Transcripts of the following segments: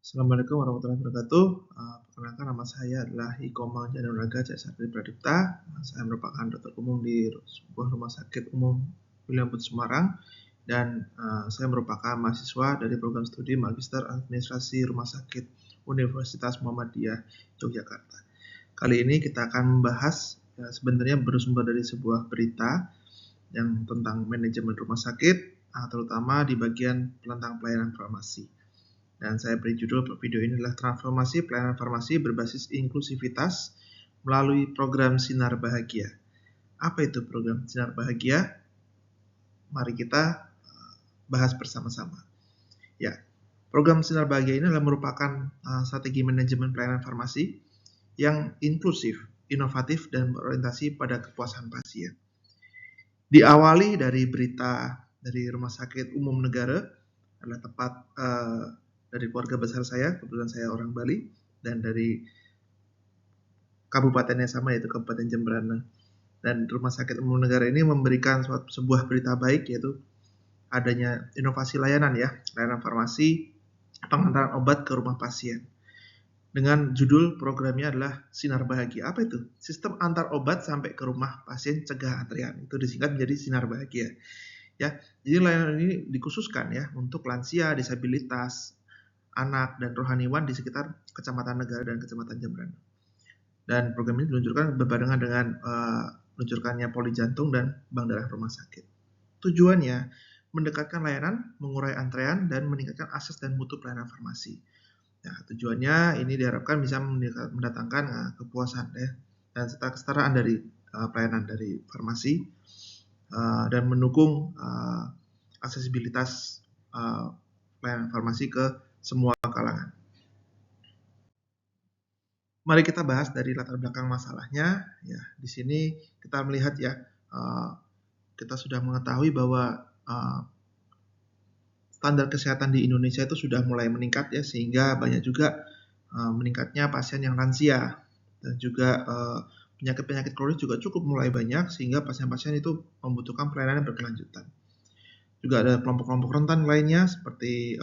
Assalamualaikum warahmatullahi wabarakatuh. Perkenalkan nama saya adalah Iko Janunaga Jasari Pradipta. Saya merupakan dokter umum di sebuah rumah sakit umum William Booth Semarang dan saya merupakan mahasiswa dari program studi Magister Administrasi Rumah Sakit Universitas Muhammadiyah Yogyakarta. Kali ini kita akan membahas sebenarnya bersumber dari sebuah berita yang tentang manajemen rumah sakit, terutama di bagian tentang pelayanan farmasi. Dan saya beri judul video ini adalah transformasi pelayanan farmasi berbasis inklusivitas melalui program Sinar Bahagia. Apa itu program Sinar Bahagia? Mari kita bahas bersama-sama. Ya, program Sinar Bahagia ini adalah merupakan strategi manajemen pelayanan farmasi yang inklusif, inovatif, dan berorientasi pada kepuasan pasien. Diawali dari berita dari Rumah Sakit Umum Negara, adalah tepat dari keluarga besar saya, kebetulan saya orang Bali, dan dari kabupatennya sama, yaitu Kabupaten Jemberana. Dan Rumah Sakit Umum Negara ini memberikan sebuah berita baik, yaitu adanya inovasi layanan farmasi, pengantaran obat ke rumah pasien. Dengan judul programnya adalah Sinar Bahagia. Apa itu? Sistem antar obat sampai ke rumah pasien cegah antrian. Itu disingkat menjadi Sinar Bahagia. Ya, jadi layanan ini dikhususkan ya untuk lansia, disabilitas, anak, dan rohaniwan di sekitar Kecamatan Negara dan Kecamatan Jemberana. Dan program ini diluncurkan berbarengan dengan luncurkannya poli jantung dan bank darah rumah sakit. Tujuannya mendekatkan layanan, mengurai antrean, dan meningkatkan akses dan mutu pelayanan farmasi. Nah, tujuannya ini diharapkan bisa mendatangkan kepuasan dan kesetaraan dari pelayanan dari farmasi dan mendukung aksesibilitas pelayanan farmasi ke semua kalangan. Mari kita bahas dari latar belakang masalahnya. Ya, di sini kita melihat kita sudah mengetahui bahwa standar kesehatan di Indonesia itu sudah mulai meningkat ya, sehingga banyak juga meningkatnya pasien yang lansia dan juga penyakit-penyakit kronis juga cukup mulai banyak, sehingga pasien-pasien itu membutuhkan pelayanan yang berkelanjutan. Juga ada kelompok-kelompok rentan lainnya seperti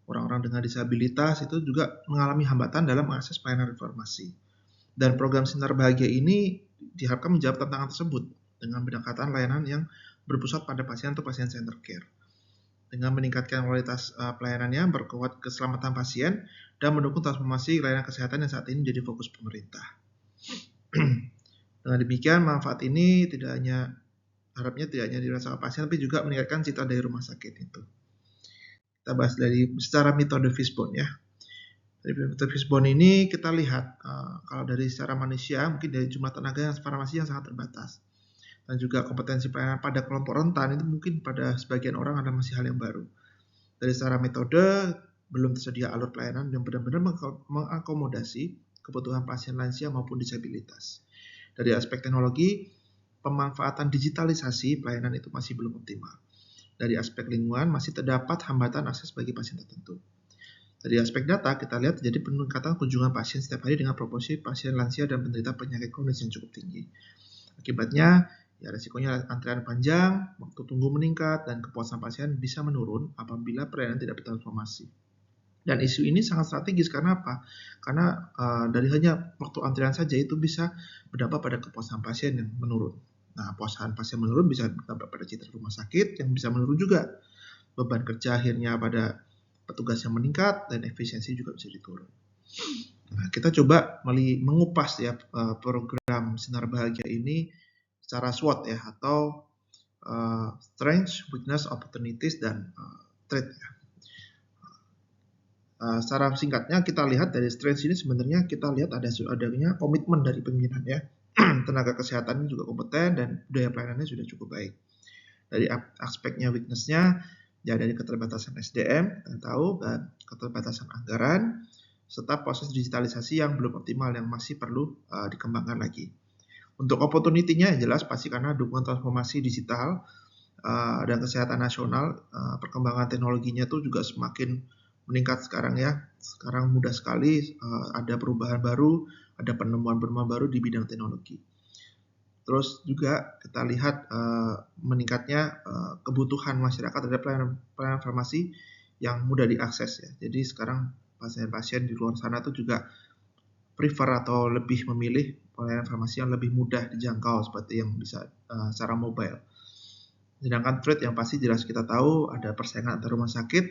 orang-orang dengan disabilitas itu juga mengalami hambatan dalam mengakses pelayanan farmasi. Dan program Sinar Bahagia ini diharapkan menjawab tantangan tersebut dengan pendekatan layanan yang berpusat pada pasien atau pasien center care. Dengan meningkatkan kualitas pelayanannya, memperkuat keselamatan pasien, dan mendukung transformasi layanan kesehatan yang saat ini menjadi fokus pemerintah. Dengan demikian, manfaat ini harapnya tidak hanya dirasakan pasien, tapi juga meningkatkan citra dari rumah sakit itu. Kita bahas dari secara metode Fishbone ya. Dari metode Fishbone ini kita lihat kalau dari secara manusia mungkin dari jumlah tenaga yang farmasi yang sangat terbatas dan juga kompetensi pelayanan pada kelompok rentan itu mungkin pada sebagian orang ada masih hal yang baru. Dari secara metode belum tersedia alur pelayanan yang benar-benar mengakomodasi kebutuhan pasien lansia maupun disabilitas. Dari aspek teknologi, pemanfaatan digitalisasi pelayanan itu masih belum optimal. Dari aspek lingkungan masih terdapat hambatan akses bagi pasien tertentu. Dari aspek data kita lihat terjadi peningkatan kunjungan pasien setiap hari dengan proporsi pasien lansia dan penderita penyakit kronis yang cukup tinggi. Akibatnya ya resikonya antrian panjang, waktu tunggu meningkat, dan kepuasan pasien bisa menurun apabila pelayanan tidak bertransformasi. Dan isu ini sangat strategis karena apa? Karena dari hanya waktu antrian saja itu bisa berdampak pada kepuasan pasien yang menurun. Nah, kepuasan pasien menurun bisa berdampak pada citra rumah sakit yang bisa menurun juga. Beban kerja akhirnya pada petugas yang meningkat dan efisiensi juga bisa diturun. Nah, kita coba mengupas ya program Sinar Bahagia ini secara SWOT ya, atau Strengths, Weakness, Opportunities, dan Threat ya. Secara singkatnya kita lihat dari strengths ini sebenarnya kita lihat adanya komitmen dari pimpinan ya. Tenaga kesehatan juga kompeten dan budaya pelayanannya sudah cukup baik. Dari aspeknya weakness-nya ya dari keterbatasan SDM, kita tahu, dan keterbatasan anggaran, serta proses digitalisasi yang belum optimal yang masih perlu dikembangkan lagi. Untuk opportunity-nya yang jelas pasti karena dukungan transformasi digital dan kesehatan nasional, perkembangan teknologinya itu juga semakin meningkat sekarang ya. Sekarang mudah sekali ada perubahan baru, ada penemuan-penemuan baru di bidang teknologi. Terus juga kita lihat meningkatnya kebutuhan masyarakat terhadap pelayanan farmasi yang mudah diakses ya. Jadi sekarang pasien-pasien di luar sana tuh juga prefer atau lebih memilih pelayanan farmasi yang lebih mudah dijangkau seperti yang bisa secara mobile. Sedangkan threat yang pasti jelas kita tahu ada persaingan antar rumah sakit,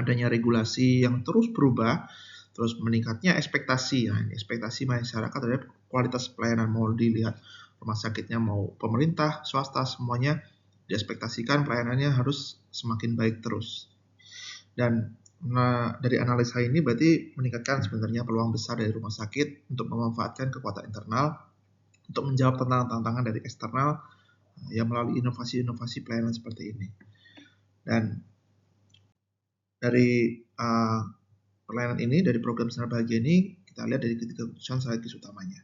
adanya regulasi yang terus berubah, terus meningkatnya ekspektasi. Nah, ekspektasi masyarakat terhadap kualitas pelayanan, mau dilihat rumah sakitnya mau pemerintah, swasta, semuanya diekspektasikan pelayanannya harus semakin baik terus. Dan dari analisa ini berarti meningkatkan sebenarnya peluang besar dari rumah sakit untuk memanfaatkan kekuatan internal untuk menjawab tantangan-tantangan dari eksternal yang melalui inovasi-inovasi pelayanan seperti ini. Dan dari pelayanan ini, dari program Sinar Bahagia ini, kita lihat dari ketiga keputusan strategis utamanya.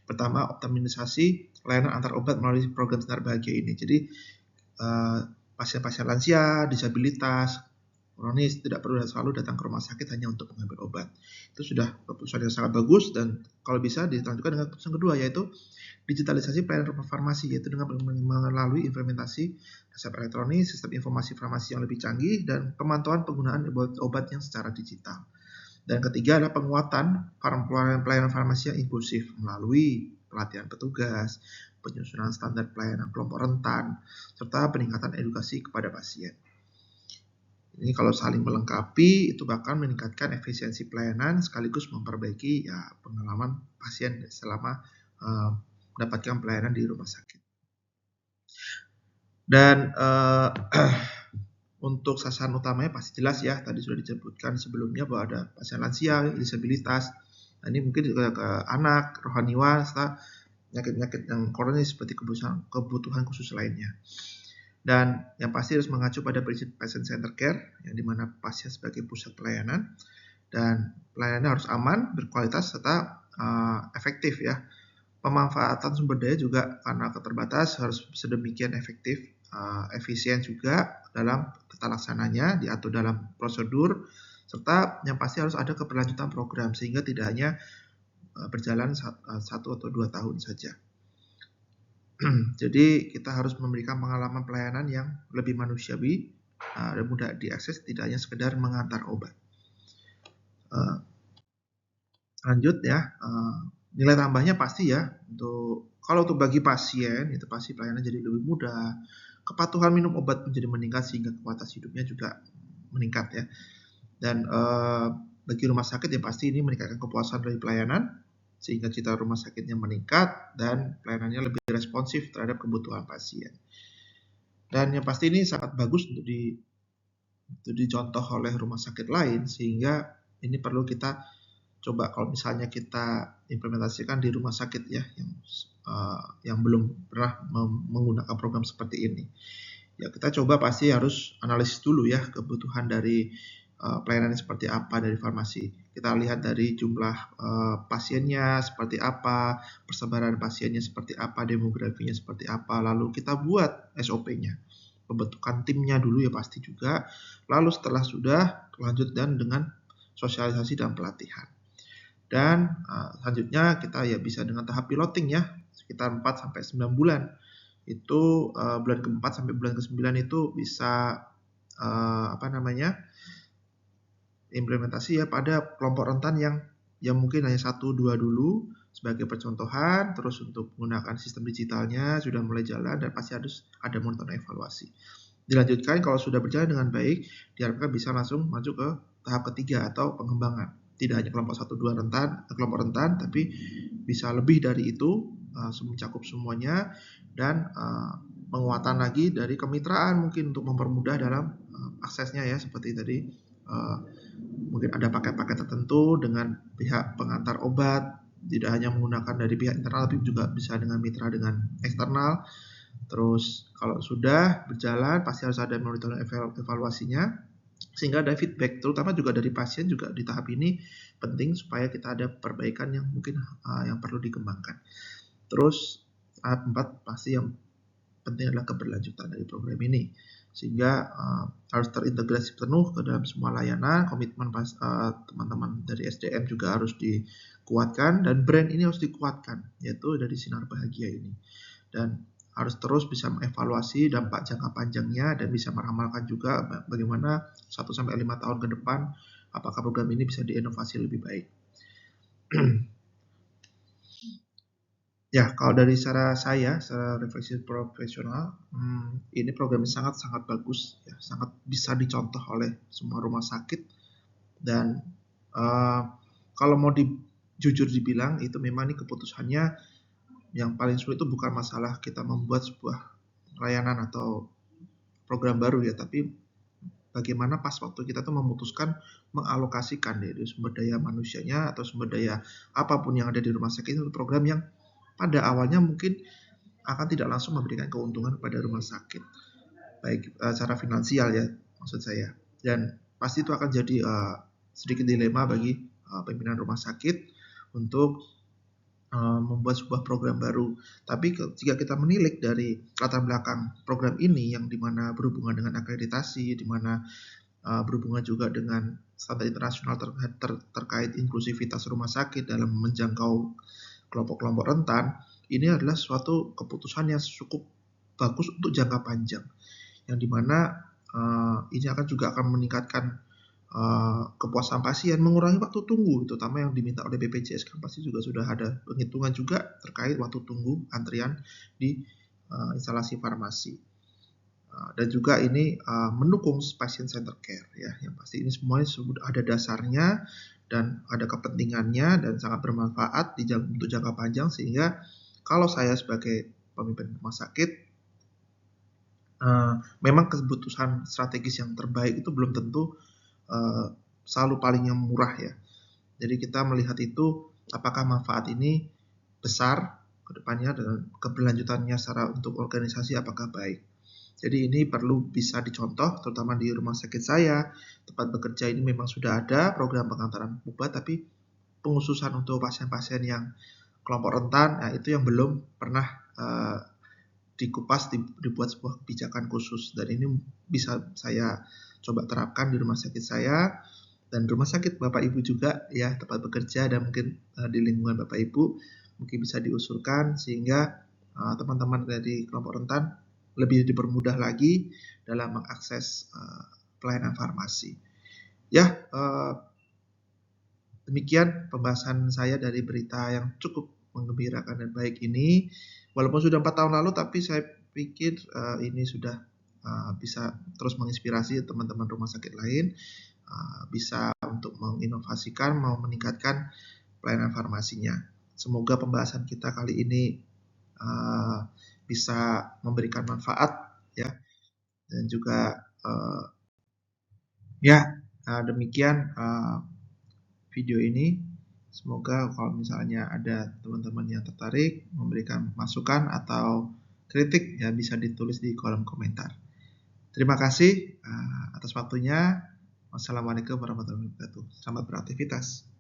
Pertama, optimalisasi layanan antar obat melalui program Sinar Bahagia ini. Jadi pasien-pasien lansia, disabilitas, kronis tidak perlu selalu datang ke rumah sakit hanya untuk mengambil obat. Itu sudah keputusan yang sangat bagus, dan kalau bisa dilanjutkan dengan keputusan kedua, yaitu digitalisasi pelayanan farmasi, yaitu dengan melalui implementasi resep elektronik, sistem informasi farmasi yang lebih canggih, dan pemantauan penggunaan obat yang secara digital. Dan ketiga adalah penguatan pelayanan farmasi yang inklusif melalui pelatihan petugas, penyusunan standar pelayanan kelompok rentan, serta peningkatan edukasi kepada pasien. Ini kalau saling melengkapi, itu bahkan meningkatkan efisiensi pelayanan sekaligus memperbaiki pengalaman pasien selama mendapatkan pelayanan di rumah sakit. Dan untuk sasaran utamanya pasti jelas ya, tadi sudah disebutkan sebelumnya bahwa ada pasien lansia, disabilitas. Nah, ini mungkin juga ke anak, rohaniwan, serta penyakit-penyakit yang kronis seperti kebutuhan khusus lainnya. Dan yang pasti harus mengacu pada prinsip patient center care, yang dimana pasien sebagai pusat pelayanan, dan pelayanannya harus aman, berkualitas, serta efektif ya. Pemanfaatan sumber daya juga karena keterbatas harus sedemikian efektif, efisien juga dalam tata laksananya, diatur dalam prosedur, serta yang pasti harus ada keberlanjutan program sehingga tidak hanya berjalan 1 atau 2 tahun saja. Jadi kita harus memberikan pengalaman pelayanan yang lebih manusiawi dan mudah diakses, tidak hanya sekedar mengantar obat. Lanjut ya, nilai tambahnya pasti ya, kalau untuk bagi pasien itu pasti pelayanan jadi lebih mudah, kepatuhan minum obat menjadi meningkat sehingga kualitas hidupnya juga meningkat ya. Dan bagi rumah sakit ya pasti ini meningkatkan kepuasan dari pelayanan, sehingga citra rumah sakitnya meningkat dan pelayanannya lebih responsif terhadap kebutuhan pasien. Dan yang pasti ini sangat bagus untuk dicontoh oleh rumah sakit lain, sehingga ini perlu kita coba kalau misalnya kita implementasikan di rumah sakit ya yang belum pernah menggunakan program seperti ini. Ya kita coba pasti harus analisis dulu ya kebutuhan dari pelayanannya seperti apa dari farmasi. Kita lihat dari jumlah pasiennya seperti apa, persebaran pasiennya seperti apa, demografinya seperti apa, lalu kita buat SOP-nya, pembentukan timnya dulu ya pasti juga, lalu setelah sudah lanjut dan dengan sosialisasi dan pelatihan. Dan selanjutnya kita ya bisa dengan tahap piloting ya, sekitar 4-9 bulan. Itu bulan ke-4 sampai bulan ke-9 itu bisa implementasi ya pada kelompok rentan yang mungkin hanya 1-2 dulu sebagai percontohan, terus untuk menggunakan sistem digitalnya sudah mulai jalan dan pasti harus ada monitoring evaluasi. Dilanjutkan kalau sudah berjalan dengan baik, diharapkan bisa langsung maju ke tahap ketiga atau pengembangan. Tidak hanya kelompok 1-2 kelompok rentan, tapi bisa lebih dari itu, mencakup semuanya, dan penguatan lagi dari kemitraan mungkin untuk mempermudah dalam aksesnya ya, seperti tadi mungkin ada paket-paket tertentu dengan pihak pengantar obat, tidak hanya menggunakan dari pihak internal tapi juga bisa dengan mitra dengan eksternal. Terus kalau sudah berjalan pasti harus ada monitoring evaluasinya sehingga ada feedback, terutama juga dari pasien juga di tahap ini penting supaya kita ada perbaikan yang mungkin yang perlu dikembangkan. Terus tahap 4 pasti yang penting adalah keberlanjutan dari program ini, sehingga harus terintegrasi penuh ke dalam semua layanan. Komitmen teman-teman dari SDM juga harus dikuatkan, dan brand ini harus dikuatkan, yaitu dari Sinar Bahagia ini, dan harus terus bisa mengevaluasi dampak jangka panjangnya dan bisa meramalkan juga bagaimana 1-5 tahun ke depan apakah program ini bisa diinovasi lebih baik. Ya, kalau dari secara refleksi profesional, ini program ini sangat-sangat bagus, ya, sangat bisa dicontoh oleh semua rumah sakit. Dan kalau mau jujur dibilang, itu memang ini keputusannya yang paling sulit itu bukan masalah kita membuat sebuah layanan atau program baru ya, tapi bagaimana pas waktu kita tuh memutuskan mengalokasikan dari sumber daya manusianya atau sumber daya apapun yang ada di rumah sakit itu program yang pada awalnya mungkin akan tidak langsung memberikan keuntungan kepada rumah sakit, baik secara finansial ya maksud saya. Dan pasti itu akan jadi sedikit dilema bagi pimpinan rumah sakit untuk membuat sebuah program baru. Tapi jika kita menilik dari latar belakang program ini yang dimana berhubungan dengan akreditasi, dimana berhubungan juga dengan standar internasional terkait inklusivitas rumah sakit dalam menjangkau kelompok-kelompok rentan, ini adalah suatu keputusan yang cukup bagus untuk jangka panjang, yang dimana ini akan meningkatkan kepuasan pasien, mengurangi waktu tunggu, terutama yang diminta oleh BPJS kan pasti juga sudah ada penghitungan juga terkait waktu tunggu antrian di instalasi farmasi. Dan juga ini mendukung patient center care ya, yang pasti ini semuanya sudah ada dasarnya dan ada kepentingannya dan sangat bermanfaat untuk jangka panjang, sehingga kalau saya sebagai pemimpin rumah sakit memang keputusan strategis yang terbaik itu belum tentu selalu paling yang murah ya. Jadi kita melihat itu apakah manfaat ini besar ke depannya dan keberlanjutannya secara untuk organisasi apakah baik. Jadi ini perlu bisa dicontoh, terutama di rumah sakit saya, tempat bekerja ini memang sudah ada program pengantaran obat, tapi pengususan untuk pasien-pasien yang kelompok rentan, nah itu yang belum pernah dikupas, dibuat sebuah kebijakan khusus. Dan ini bisa saya coba terapkan di rumah sakit saya, dan rumah sakit Bapak Ibu juga ya, tempat bekerja dan mungkin di lingkungan Bapak Ibu mungkin bisa diusulkan sehingga teman-teman dari kelompok rentan lebih dipermudah lagi dalam mengakses pelayanan farmasi. Ya, demikian pembahasan saya dari berita yang cukup menggembirakan dan baik ini. Walaupun sudah 4 tahun lalu, tapi saya pikir ini sudah bisa terus menginspirasi teman-teman rumah sakit lain, bisa untuk menginovasikan, mau meningkatkan pelayanan farmasinya. Semoga pembahasan kita kali ini bisa memberikan manfaat ya, dan juga demikian video ini. Semoga kalau misalnya ada teman-teman yang tertarik memberikan masukan atau kritik ya bisa ditulis di kolom komentar. Terima kasih atas waktunya. Wassalamualaikum warahmatullahi wabarakatuh. Selamat beraktivitas.